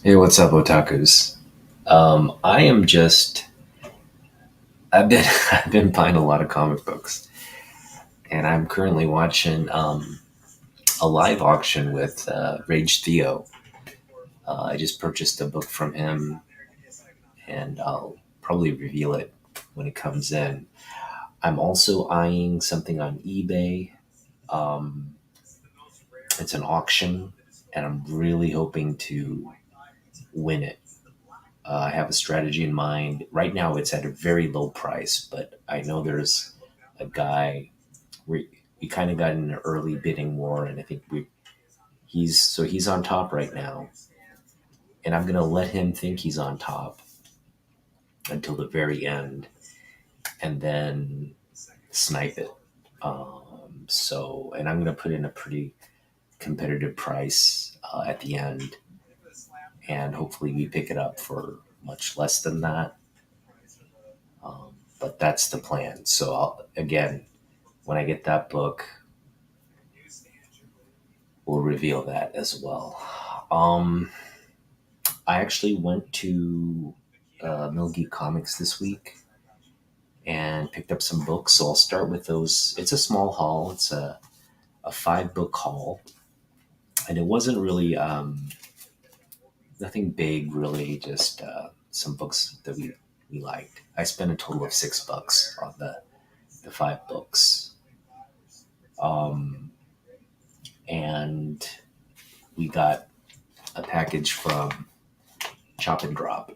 Hey, what's up, otakus? I am just I've been I've been buying a lot of comic books, and I'm currently watching a live auction with Rage Theo. I just purchased a book from him, and I'll probably reveal it when it comes in. I'm also eyeing something on eBay. Um, it's an auction, and I'm really hoping to win it. I have a strategy in mind. Right now, it's at a very low price, but I know there's a guy. We kind of got in an early bidding war, and I think he's on top right now, and I'm gonna let him think he's on top until the very end, and then snipe it. And I'm gonna put in a pretty competitive price at the end, and hopefully we pick it up for much less than that. But that's the plan. So again, when I get that book, we'll reveal that as well. Um, I actually went to Milgie Comics this week and picked up some books. So I'll start with those. It's a small haul. It's a 5 book haul, and it wasn't really nothing big, really. Just some books that we liked. I spent a total of $6 on the 5 books. Um, and we got a package from Chop and Drop.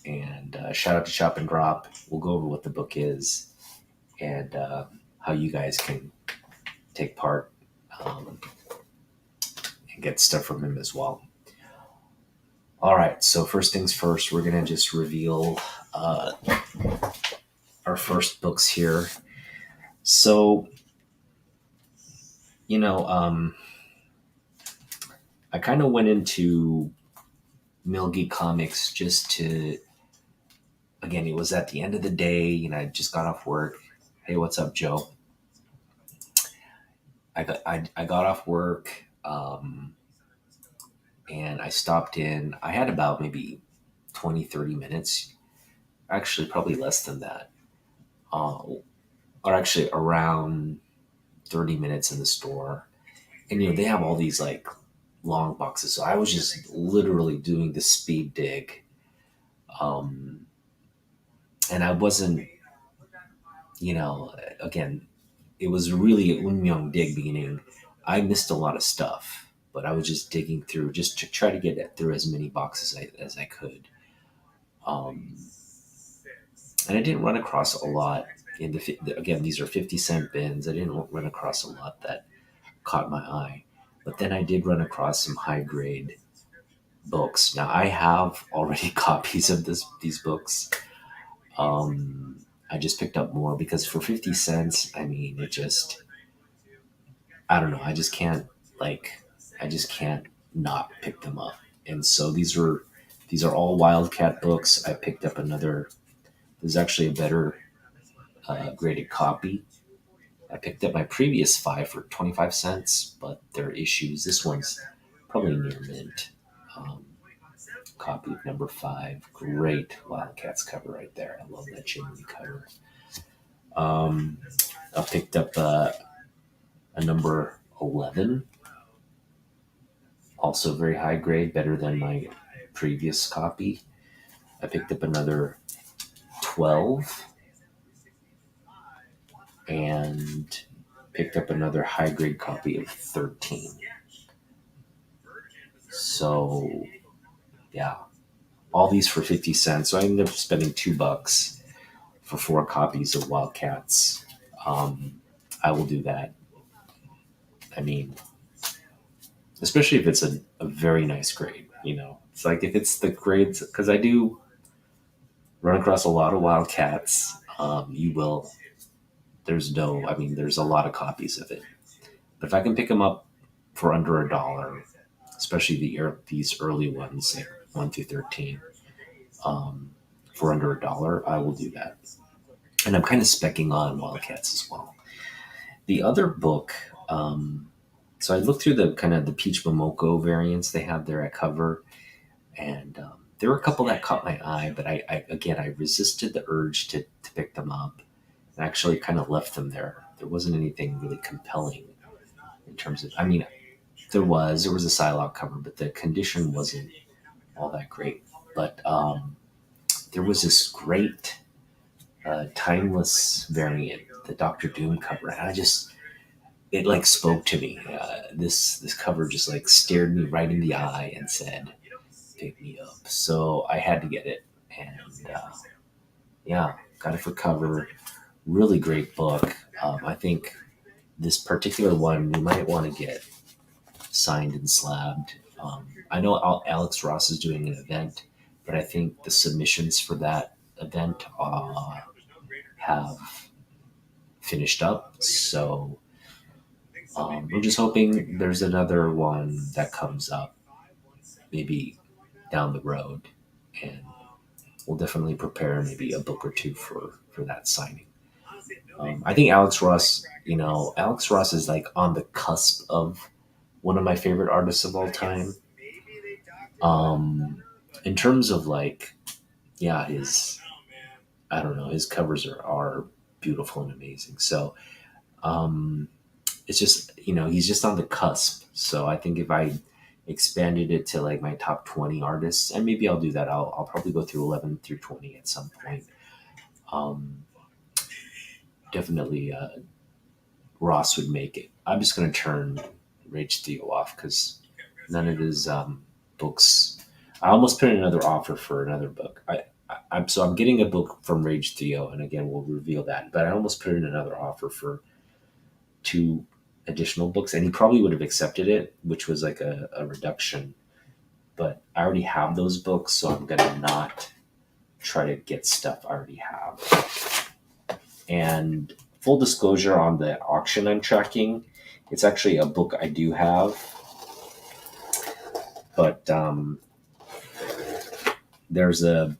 And shout out to Chop and Drop. We'll go over what the book is and how you guys can take part um, and get stuff from him as well. All right, so first things first, we're going to just reveal uh, our first books here. So, you know, I kind of went into Milgie Comics just to, again, it was at the end of the day, I just got off work. Hey, what's up, Joe? I got off work and I stopped in. I had about maybe 20, 30 minutes, actually, probably less than that, or actually around 30 minutes in the store. And, they have all these like long boxes. So I was just literally doing the speed dig. Um, and I wasn't, again, it was really a Unmyung dig beginning. I missed a lot of stuff, but I was just digging through just to try to get through as many boxes as I could. Um, and I didn't run across a lot again, these are 50-cent bins. I didn't run across a lot that caught my eye, but then I did run across some high grade books. Now I have already copies of these books. I just picked up more because for 50 cents, I mean, I don't know. I just can't not pick them up. And so these are all Wildcat books. I picked up another. There's actually a better graded copy. I picked up my previous 5 for 25 cents, but they're issues. This one's probably near mint. Um, Copy of number 5. Great Wildcats cover right there. I love that chimney cover. Um, I picked up a number 11. Also very high grade, better than my previous copy. I picked up another 12 and picked up another high grade copy of 13. So, yeah, all these for 50 cents. So I ended up spending $2 for 4 copies of Wildcats. I will do that. I mean, especially if it's a very nice grade, It's like if it's the grades, because I do run across a lot of Wildcats. You will, I mean, there's a lot of copies of it. But if I can pick them up for under $1, especially these early ones, like 1 through 13, for under $1, I will do that. And I'm kind of specking on Wildcats as well. The other book, so I looked through the kind of the Peach Momoko variants they have there at cover, And there were a couple that caught my eye, but I resisted the urge to pick them up and actually kind of left them there. There wasn't anything really compelling in terms of, I mean, there was a Psylocke cover, but the condition wasn't all that great. But there was this great timeless variant, the Doctor Doom cover, and it like spoke to me. This cover just like stared me right in the eye and said, "Pick me up." So I had to get it, and yeah, got it for cover. Really great book. I think this particular one you might want to get signed and slabbed. I know Alex Ross is doing an event, but I think the submissions for that event have finished up. So we're just hoping there's another one that comes up, maybe down the road, and we'll definitely prepare maybe a book or two for that signing. I think Alex Ross is like on the cusp of one of my favorite artists of all time. Um, in terms of like, yeah, his I don't know, his covers are beautiful and amazing. So um, it's just he's just on the cusp. So I think if I expanded it to like my top 20 artists, and maybe I'll do that. I'll probably go through 11 through 20 at some point. Um, definitely Ross would make it. I'm just going to turn Rage Theo off because none of his books. I almost put in another offer for another book. I'm getting a book from Rage Theo, and again we'll reveal that. But I almost put in another offer for two additional books, and he probably would have accepted it, which was like a reduction. But I already have those books, so I'm gonna not try to get stuff I already have. And full disclosure on the auction I'm tracking, it's actually a book I do have, but there's a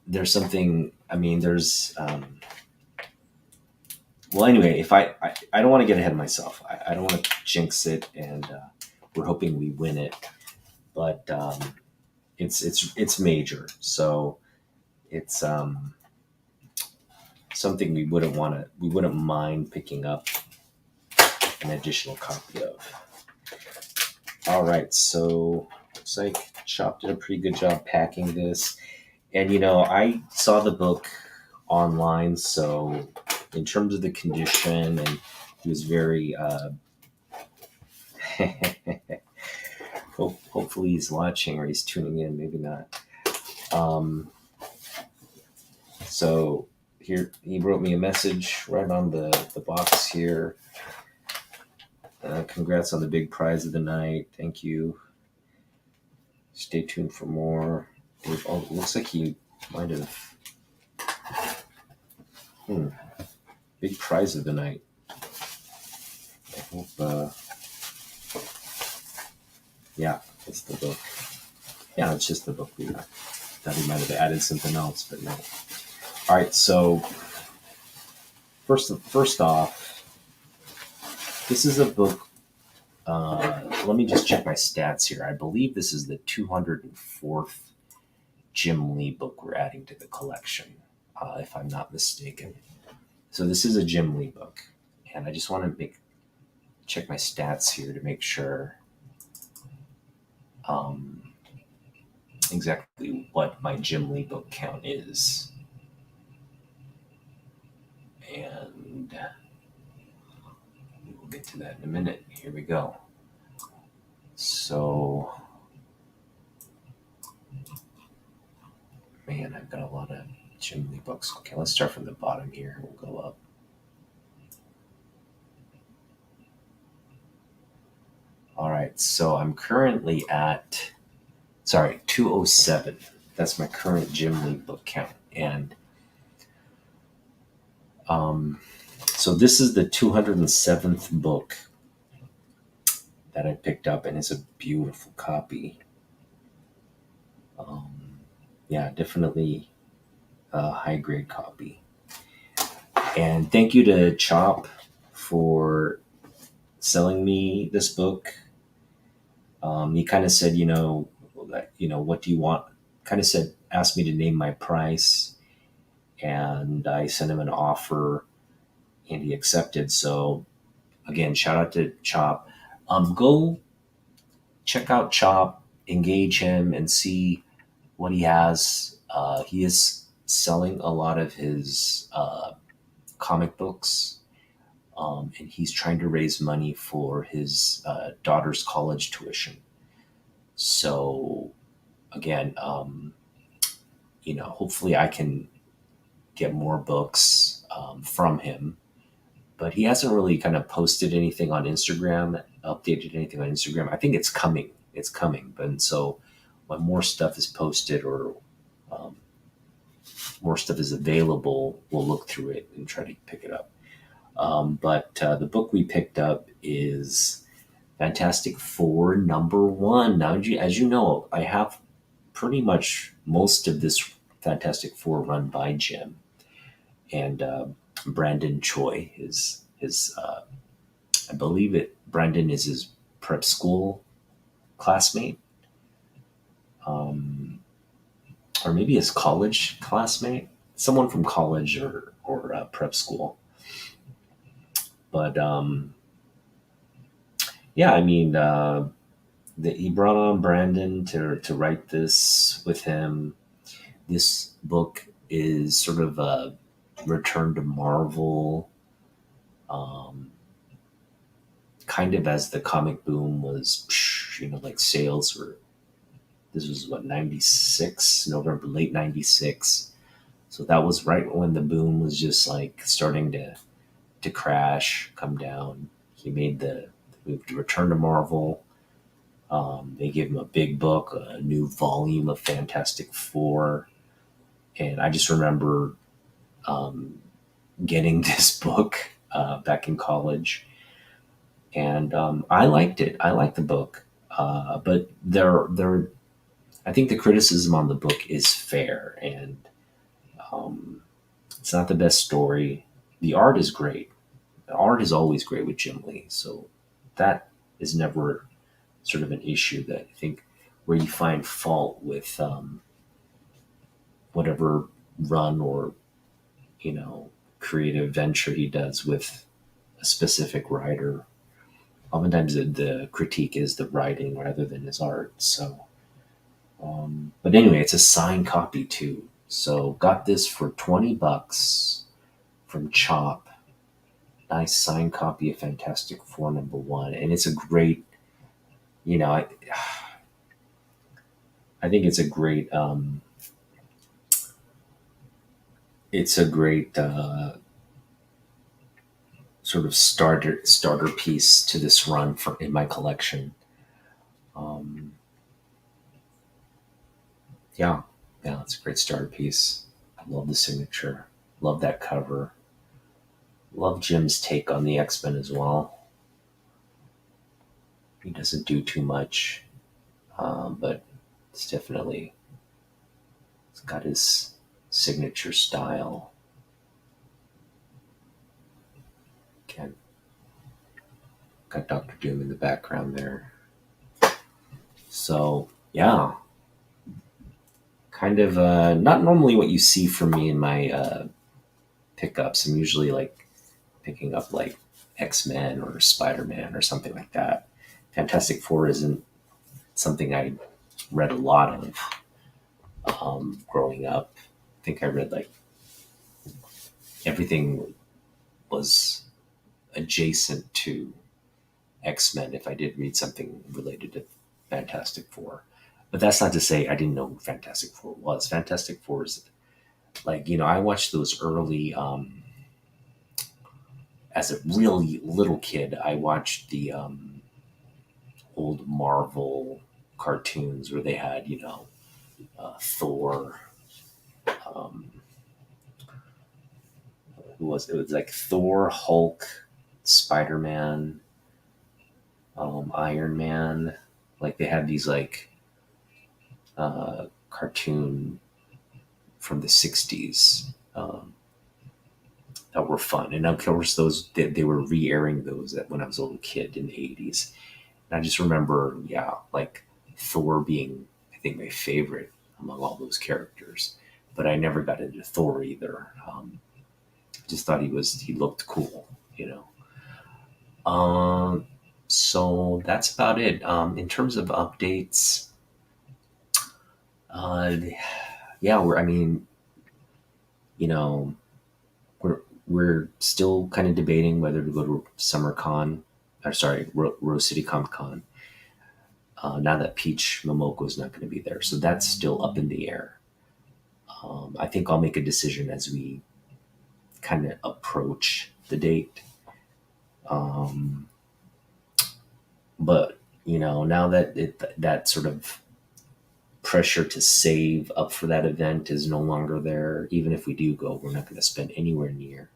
there's something. I mean, there's well, anyway, if I don't want to get ahead of myself. I don't want to jinx it, and we're hoping we win it, but it's major, so it's something we wouldn't mind picking up an additional copy of. All right, so looks like Chop did a pretty good job packing this, and I saw the book online, so in terms of the condition, and he was very hopefully he's watching or he's tuning in, maybe not. So here he wrote me a message right on the box here. Congrats on the big prize of the night. Thank you. Stay tuned for more. It looks like he might have. Big prize of the night. I hope. Yeah, it's the book. Yeah, it's just the book. We thought he might have added something else, but no. All right, so first off, this is a book. Let me just check my stats here. I believe this is the 204th Jim Lee book we're adding to the collection, if I'm not mistaken. So this is a Jim Lee book, and I just want to check my stats here to make sure exactly what my Jim Lee book count is. And we'll get to that in a minute. Here we go. So, man, I've got a lot of Jim Lee books. Okay, let's start from the bottom here. We'll go up. All right, so I'm currently at 207. That's my current Jim Lee book count. And so this is the 207th book that I picked up, and it's a beautiful copy. Yeah, definitely a high grade copy. And thank you to Chop for selling me this book. He kind of said, like, what do you want? Kind of said, asked me to name my price, and I sent him an offer, and he accepted. So again, shout out to Chop. Go check out Chop, engage him, and see what he has. He is selling a lot of his comic books, and he's trying to raise money for his daughter's college tuition. So again, hopefully I can get more books from him. But he hasn't really kind of posted anything on Instagram, updated anything on Instagram. I think it's coming. It's coming. But so when more stuff is posted, or um, more stuff is available, we'll look through it and try to pick it up. But the book we picked up is Fantastic Four #1. Now, as you know, I have pretty much most of this Fantastic Four run by Jim, and Brandon Choi is his. I believe it. Brandon is his prep school classmate, um, or maybe his college classmate. Someone from college or prep school. But yeah, I mean, he brought on Brandon to write this with him. This book is sort of a return to Marvel, um, kind of as the comic boom was, like sales were. This was what, 96, November, late 96. So that was right when the boom was just like starting to crash, come down. He made the move to return to Marvel. They gave him a big book, a new volume of Fantastic Four. And I just remember um, getting this book back in college. And I liked it. I liked the book. But I think the criticism on the book is fair. And um, it's not the best story. The art is great. The art is always great with Jim Lee. So that is never sort of an issue that I think where you find fault with whatever run or creative venture he does with a specific writer. Oftentimes the critique is the writing rather than his art. So, but anyway, it's a signed copy too. So got this for $20 from Chop. Nice signed copy of Fantastic Four #1, and it's a great. I think it's a great. It's a great sort of starter piece to this run in my collection. Um, yeah, yeah, it's a great starter piece. I love the signature. Love that cover. Love Jim's take on the X-Men as well. He doesn't do too much, but it's got his signature style. Again, got Doctor Doom in the background there. So yeah, kind of not normally what you see from me in my pickups. I'm usually like picking up like X-Men or Spider-Man or something like that. Fantastic Four isn't something I read a lot of growing up. I think I read like everything was adjacent to X-Men if I did read something related to Fantastic Four. But that's not to say I didn't know who Fantastic Four was. Fantastic Four is like, I watched those early, as a really little kid, I watched the old Marvel cartoons where they had, Thor. Um, it was like Thor, Hulk, Spider Man, Iron Man. Like they had these like cartoon from the '60s that were fun, and of course those they were re-airing those when I was a little kid in the '80s. And I just remember, yeah, like Thor being, I think my favorite among all those characters. But I never got into Thor either. Just thought he looked cool, you know. Um, so that's about it. In terms of updates, uh, yeah, I mean, you know, we're still kind of debating whether to go to SummerCon, or sorry, Rose City Comic Con. Now that Peach Momoko is not going to be there, so that's still up in the air. I think I'll make a decision as we kind of approach the date. Um, but now that that sort of pressure to save up for that event is no longer there. Even if we do go, we're not going to spend anywhere near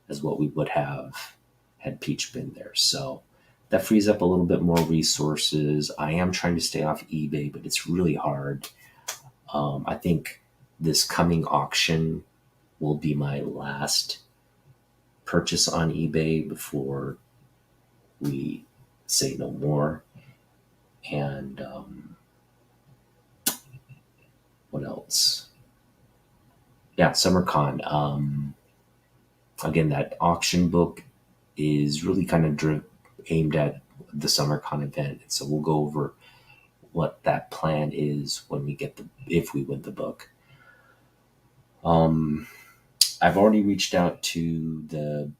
as what we would have had Peach been there. So that frees up a little bit more resources. I am trying to stay off eBay, but it's really hard. I think this coming auction will be my last purchase on eBay before we say no more. And what else? Yeah, SummerCon. Again, that auction book is really kind of aimed at the SummerCon event. So we'll go over what that plan is when we get if we win the book. I've already reached out to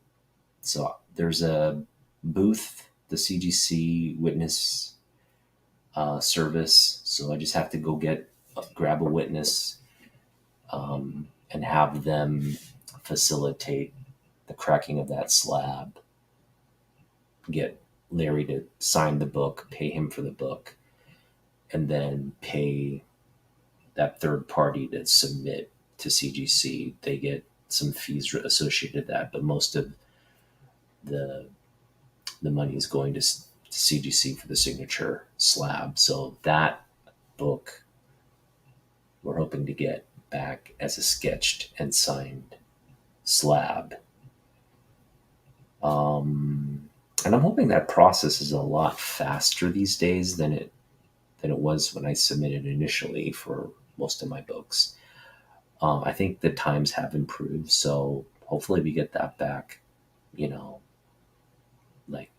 so there's a booth, the CGC witness service. So I just have to go grab a witness and have them facilitate the cracking of that slab, get Larry to sign the book, pay him for the book, and then pay that third party to submit to CGC. They get some fees associated with that, but most of the money is going to CGC for the signature slab. So that book we're hoping to get back as a sketched and signed slab. And I'm hoping that process is a lot faster these days than it was when I submitted initially for most of my books. I think the times have improved, so hopefully we get that back. Like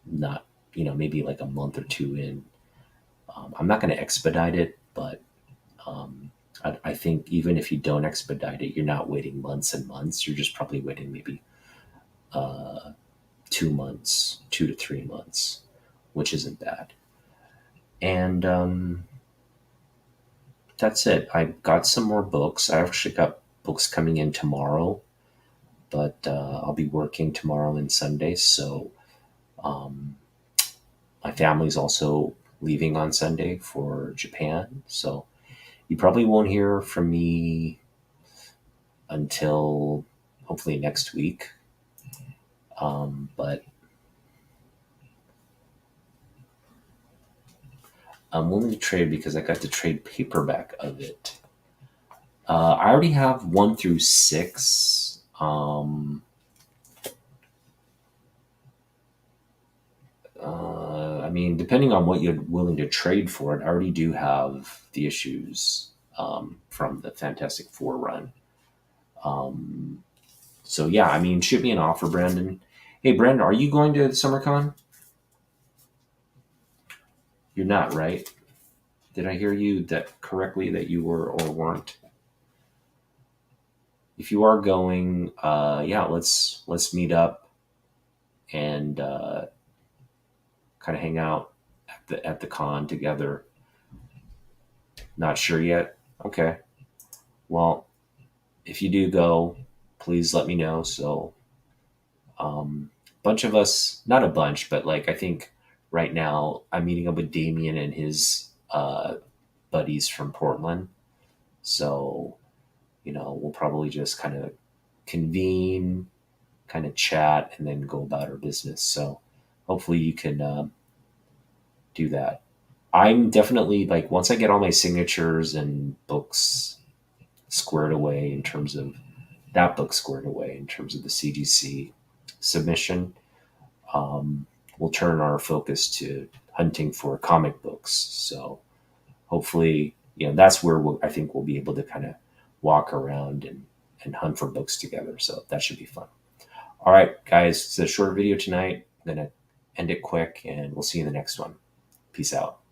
not maybe like a month or two in. I'm not going to expedite it, but I think even if you don't expedite it, you're not waiting months and months. You're just probably waiting maybe 2 months, 2 to 3 months, which isn't bad. And that's it. I got some more books. I actually got books coming in tomorrow, but I'll be working tomorrow and Sunday. So my family's also leaving on Sunday for Japan. So you probably won't hear from me until hopefully next week. But I'm willing to trade because I got the trade paperback of it. I already have 1 through 6. I mean, depending on what you're willing to trade for it, I already do have the issues from the Fantastic Four run. So yeah, I mean, shoot me an offer, Brandon. Hey, Brandon, are you going to SummerCon? You're not, right? Did I hear you that correctly that you were or weren't? If you are going, yeah, let's meet up and kind of hang out at the con together. Not sure yet. Okay. Well, if you do go, please let me know. So, bunch of us, not a bunch, but like I think right now I'm meeting up with Damien and his buddies from Portland. So, we'll probably just kind of convene, kind of chat, and then go about our business. So, hopefully you can do that. I'm definitely like once I get all my signatures and books squared away in terms of that book squared away in terms of the CGC submission, we'll turn our focus to hunting for comic books. So hopefully, that's where I think we'll be able to kind of walk around and hunt for books together. So that should be fun. All right, guys, it's a short video tonight. I'm going to end it quick, and we'll see you in the next one. Peace out.